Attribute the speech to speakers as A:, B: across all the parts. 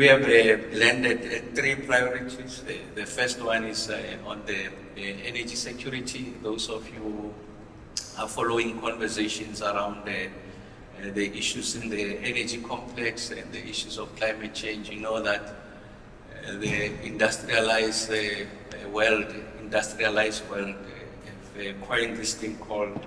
A: We have landed three priorities. The first one is on the energy security. Those of you who are following conversations around the issues in the energy complex and the issues of climate change, you know that the industrialized world have coined this thing called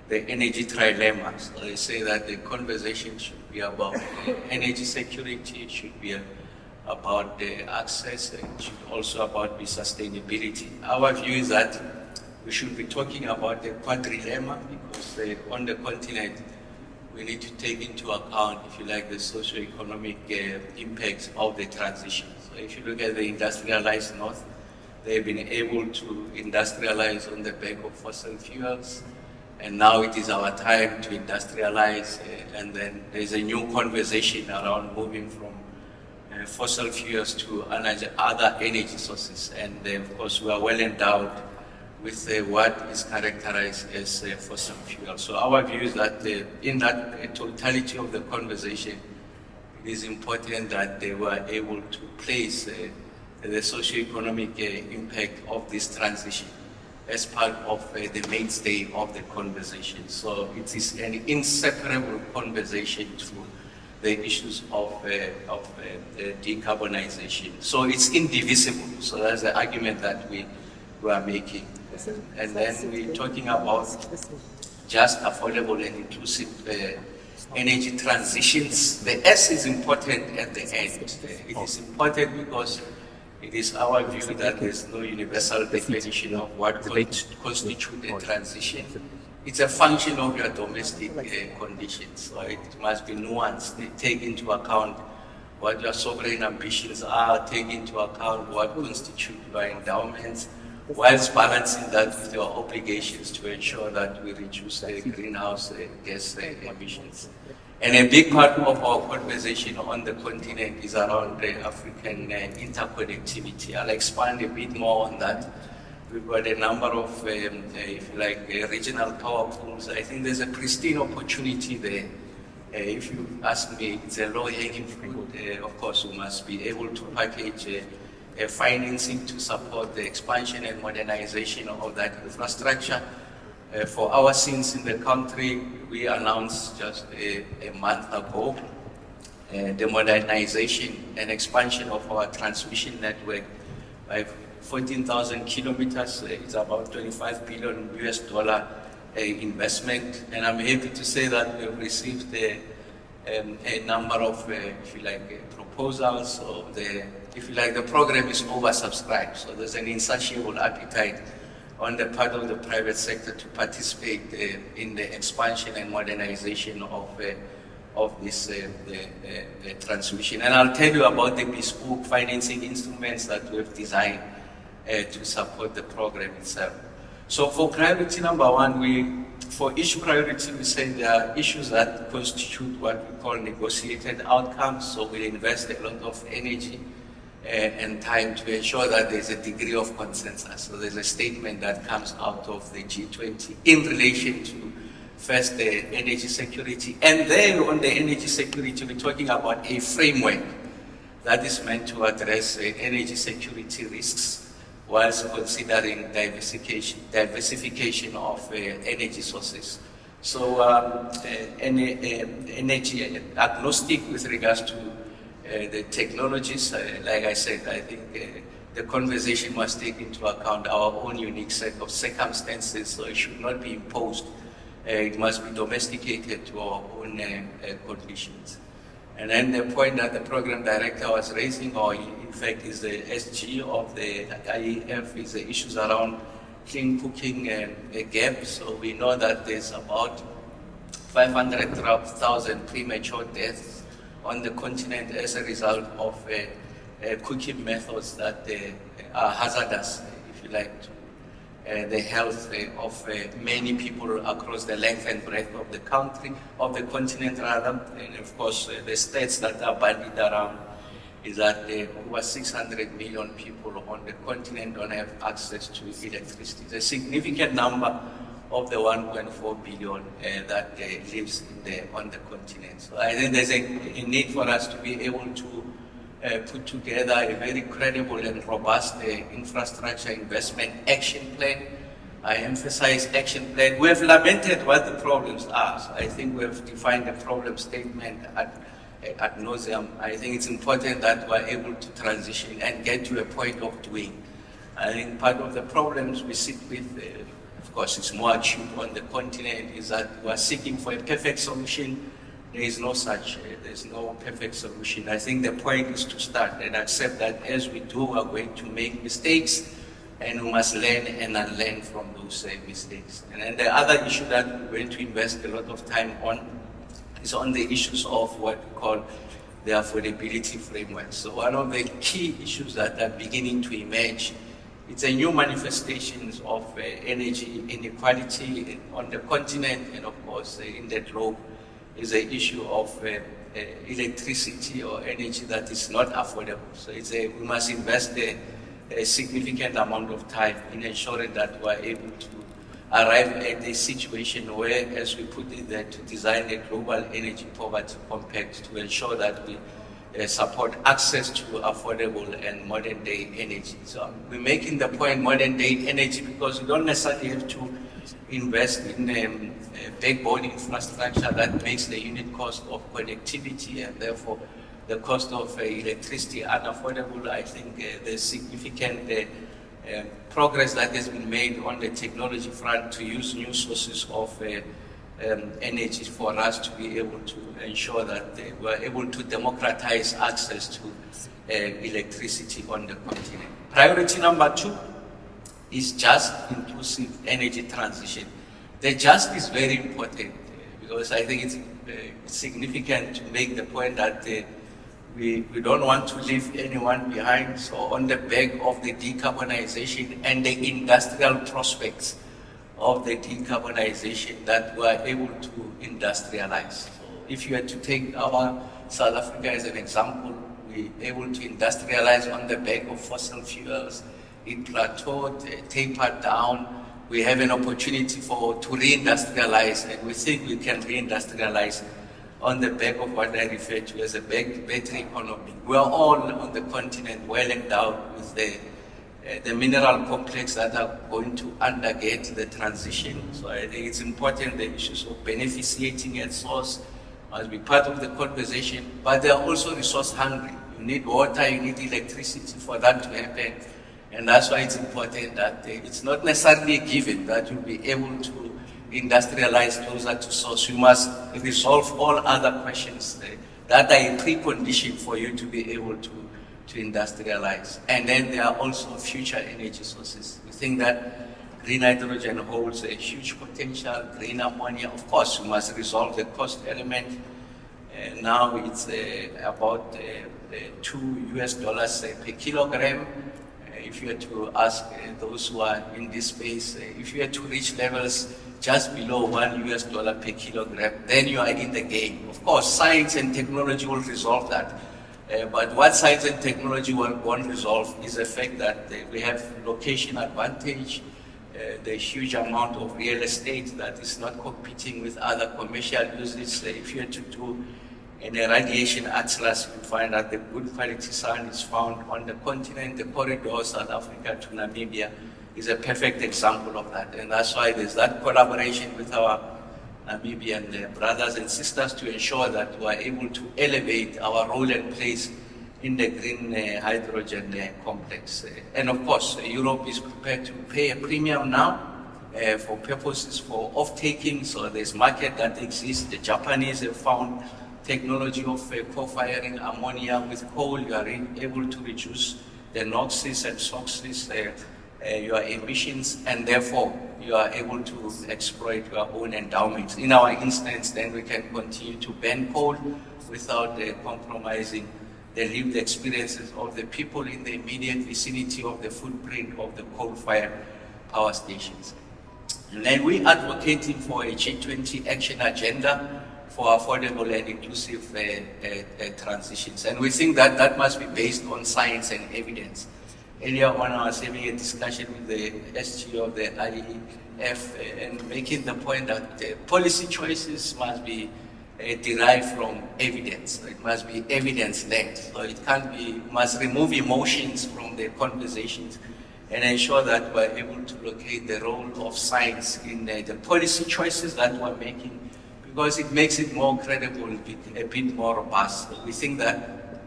A: the energy trilemma. So they say that the conversation should be about energy security, it should be about the access, and it should also about the sustainability. Our view is that we should be talking about the quadrilemma because on the continent we need to take into account, if you like, the socio-economic impacts of the transition. So if you look at the industrialized North, they've been able to industrialize on the back of fossil fuels. And now it is our time to industrialize, and then there's a new conversation around moving from fossil fuels to other energy sources. And of course, we are well endowed with what is characterized as fossil fuel. So our view is that in that totality of the conversation, it is important that they were able to place the socio-economic impact of this transition as part of the mainstay of the conversation. So it is an inseparable conversation to the issues of decarbonization. So it's indivisible. So that's the argument that we are making. And then we're talking about just affordable and inclusive energy transitions. The S is important at the end. It is important because it is our view that there's no universal definition of what constitutes a transition. It's a function of your domestic conditions, so it must be nuanced. They take into account what your sovereign ambitions are, take into account what constitutes your endowments, whilst balancing that with your obligations to ensure that we reduce the greenhouse gas emissions. And a big part of our conversation on the continent is around the African interconnectivity. I'll expand a bit more on that. We've got a number of, if you like, regional power pools. I think there's a pristine opportunity there. If you ask me, it's a low-hanging fruit. Of course, we must be able to package financing to support the expansion and modernization of that infrastructure. For our sins in the country, we announced just a month ago the modernization and expansion of our transmission network by 14,000 kilometers. It's about $25 billion US investment, and I'm happy to say that we've received a number of, if you like, proposals. So the program is oversubscribed. So there's an insatiable appetite on the part of the private sector to participate in the expansion and modernization of this transmission. And I'll tell you about the bespoke financing instruments that we've designed to support the program itself. So for priority number one, for each priority, we say there are issues that constitute what we call negotiated outcomes. So we invest a lot of energy and time to ensure that there's a degree of consensus. So there's a statement that comes out of the G20 in relation to first the energy security. And then on the energy security, we're talking about a framework that is meant to address energy security risks whilst considering diversification of energy I So energy agnostic with regards to the technologies. Like I said, I think the conversation must take into account our own unique set of circumstances, so it should not be imposed. It must be domesticated to our own conditions. And then the point that the program director was raising, or in fact is the SG of the IEF, is the issues around clean cooking gap. So we know that there's about 500,000 premature deaths on the continent as a result of cooking methods that are hazardous, if you like, to the health of many people across the length and breadth of the country, of the continent rather. And of course, the stats that are bandied around is that over 600 million people on the continent don't have access to electricity. It's a significant number of the 1.4 billion that lives on the continent. So I think there's a need for us to be able to put together a very credible and robust infrastructure investment action plan. I emphasize action plan. We have lamented what the problems are. So I think we have defined the problem statement ad nauseum. I think it's important that we're able to transition and get to a point of doing. I think part of the problems we sit with, of course, it's more acute on the continent, is that we're seeking for a perfect solution. There is no such, there's no perfect solution. I think the point is to start and accept that as we do, we're going to make mistakes, and we must learn and unlearn from those mistakes. And then the other issue that we're going to invest a lot of time on is on the issues of what we call the affordability framework. So one of the key issues that are beginning to emerge, it's a new manifestations of energy inequality on the continent and of course in the globe, is the issue of electricity or energy that is not affordable. So we must invest a significant amount of time in ensuring that we are able to arrive at a situation where, as we put it there, to design a global energy poverty compact to ensure that we support access to affordable and modern day energy. So we're making the point modern day energy because we don't necessarily have to invest in backbone infrastructure that makes the unit cost of connectivity and therefore the cost of electricity unaffordable. I think there's significant progress that has been made on the technology front to use new sources of energy for us to be able to ensure that we're able to democratize access to electricity on the continent. Priority number 2 is just, inclusive energy transition. The just is very important because I think it's significant to make the point that we don't want to leave anyone behind. So on the back of the decarbonization and the industrial prospects of the decarbonization, that we are able to industrialize. So if you had to take our South Africa as an example, we're able to industrialize on the back of fossil fuels. It plateaued, tapered down. We have an opportunity to reindustrialize, and we think we can reindustrialize on the back of what I refer to as a battery economy. We are all on the continent well endowed with the mineral complex that are going to undergo the transition. So I think it's important the issues of beneficiating at source must be part of the conversation, but they are also resource hungry. You need water, you need electricity for that to happen. And that's why it's important that it's not necessarily a given that you'll be able to industrialize closer to source. You must resolve all other questions that are a precondition for you to be able to industrialize. And then there are also future energy sources. We think that green hydrogen holds a huge potential, green ammonia. Of course, we must resolve the cost element. Now it's about $2 per kilogram. If you were to ask those who are in this space, if you were to reach levels just below $1 per kilogram, then you are in the game. Of course, science and technology will resolve that. But what science and technology won't resolve is the fact that we have location advantage, the huge amount of real estate that is not competing with other commercial uses. If you were to do an irradiation atlas, you find that the good quality sun is found on the continent. The corridor, South Africa to Namibia, is a perfect example of that. And that's why there's that collaboration with our Namibian brothers and sisters to ensure that we are able to elevate our role and place in the green hydrogen complex. And of course, Europe is prepared to pay a premium now for purposes for off-taking. So there's market that exists. The Japanese have found technology of co-firing ammonia with coal. You are able to reduce the NOxes and SOxes, your emissions, and therefore you are able to exploit your own endowments. In our instance, then we can continue to burn coal without compromising the lived experiences of the people in the immediate vicinity of the footprint of the coal-fired power stations. And then we're advocating for a G20 action agenda for affordable and inclusive transitions. And we think that that must be based on science and evidence. Earlier on, I was having a discussion with the SG of the IEF and making the point that policy choices must be derived from evidence. It must be evidence-led. So it can't be, must remove emotions from the conversations and ensure that we're able to locate the role of science in the policy choices that we're making, because it makes it more credible, a bit more robust. We think that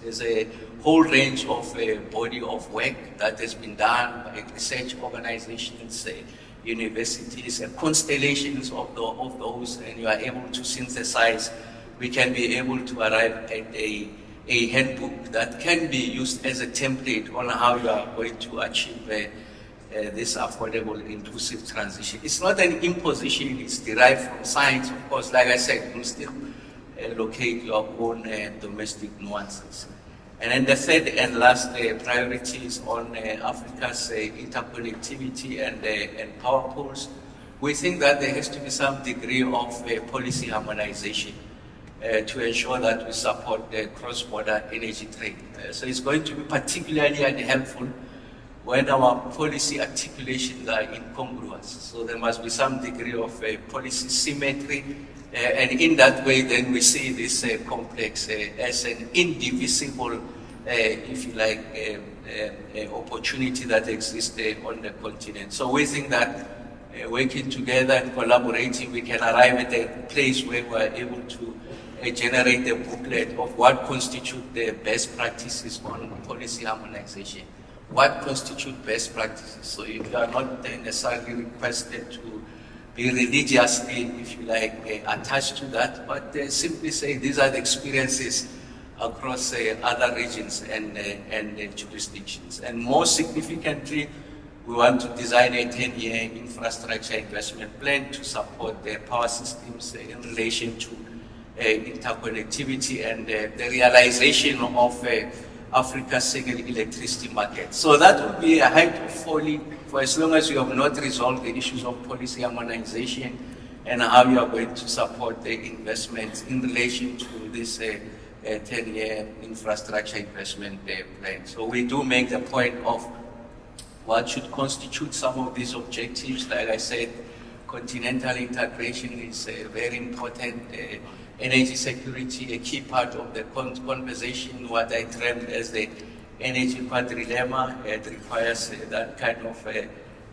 A: there's a whole range of body of work that has been done by research organizations, universities, and constellations of those, and you are able to synthesize. We can be able to arrive at a handbook that can be used as a template on how you are going to achieve this affordable, inclusive transition. It's not an imposition, it's derived from science. Of course, like I said, you still locate your own domestic nuances. And then the third and last priority is on Africa's interconnectivity and power pools. We think that there has to be some degree of policy harmonization to ensure that we support the cross-border energy trade. So it's going to be particularly helpful when our policy articulations are incongruous. So there must be some degree of policy symmetry, and in that way then we see this complex as an indivisible, if you like, opportunity that exists on the continent. So we think that working together and collaborating, we can arrive at a place where we are able to generate a booklet of what constitutes the best practices on policy harmonization. What constitutes best practices? So if you are not necessarily requested to be religiously, if you like, attached to that, but simply say these are the experiences across other regions and jurisdictions. And more significantly, we want to design a 10-year infrastructure investment plan to support the power systems in relation to interconnectivity and the realization of Africa's single electricity market. So that would be a height of folly for as long as you have not resolved the issues of policy harmonization and how you are going to support the investments in relation to this 10-year infrastructure investment plan. So we do make the point of what should constitute some of these objectives. Like I said, continental integration is very important. Energy security, a key part of the conversation, what I termed as the energy quadrilemma. It requires that kind of,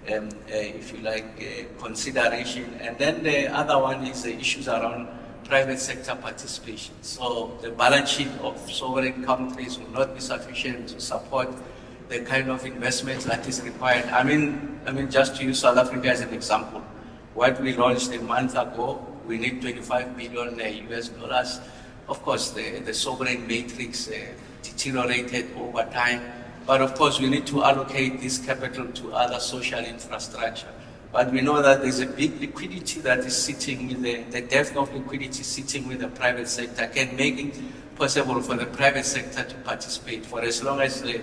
A: if you like, consideration. And then the other one is the issues around private sector participation. So the balance sheet of sovereign countries will not be sufficient to support the kind of investments that is required. I mean, just to use South Africa as an example, what we launched a month ago, we need $25 billion US dollars. Of course, the sovereign matrix deteriorated over time, but of course we need to allocate this capital to other social infrastructure. But we know that there's a big liquidity that is sitting with the depth of liquidity sitting with the private sector can make it possible for the private sector to participate for as long as the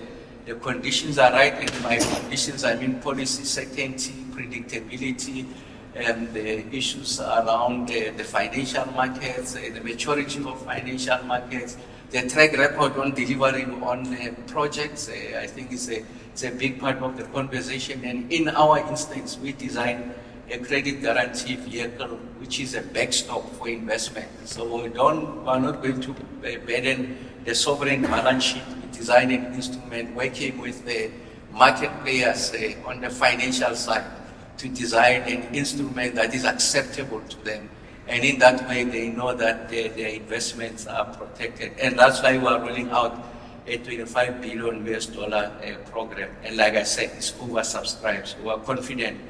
A: conditions are right. And by conditions, I mean policy certainty, predictability, and the issues around the financial markets, the maturity of financial markets, the track record on delivering on projects. I think it's a big part of the conversation. And in our instance, we designed a credit guarantee vehicle, which is a backstop for investment. So we're not going to burden the sovereign balance sheet. We designed an instrument working with the market players on the financial side to design an instrument that is acceptable to them. And in that way, they know that their investments are protected. And that's why we are rolling out a $25 billion US dollar program. And like I said, it's oversubscribed. So we are confident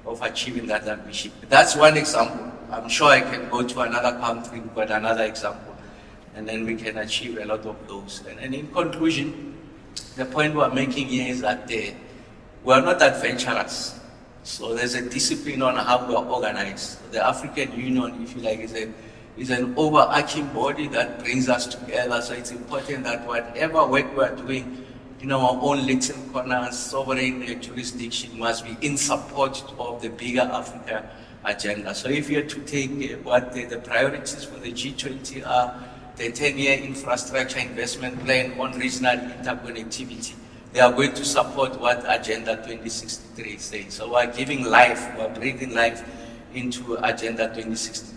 A: of achieving that ambition. That's one example. I'm sure I can go to another country, but another example. And then we can achieve a lot of those. And in conclusion, the point we're making here is that we are not adventurous. So there's a discipline on how we are organized. The African Union, if you like, is an overarching body that brings us together. So it's important that whatever work we are doing in our own little corners, sovereign jurisdiction must be in support of the bigger Africa agenda. So if you are to take what the priorities for the G20 are, the 10-year infrastructure investment plan on regional interconnectivity, they are going to support what Agenda 2063 says. So we're giving life, we're breathing life into Agenda 2063.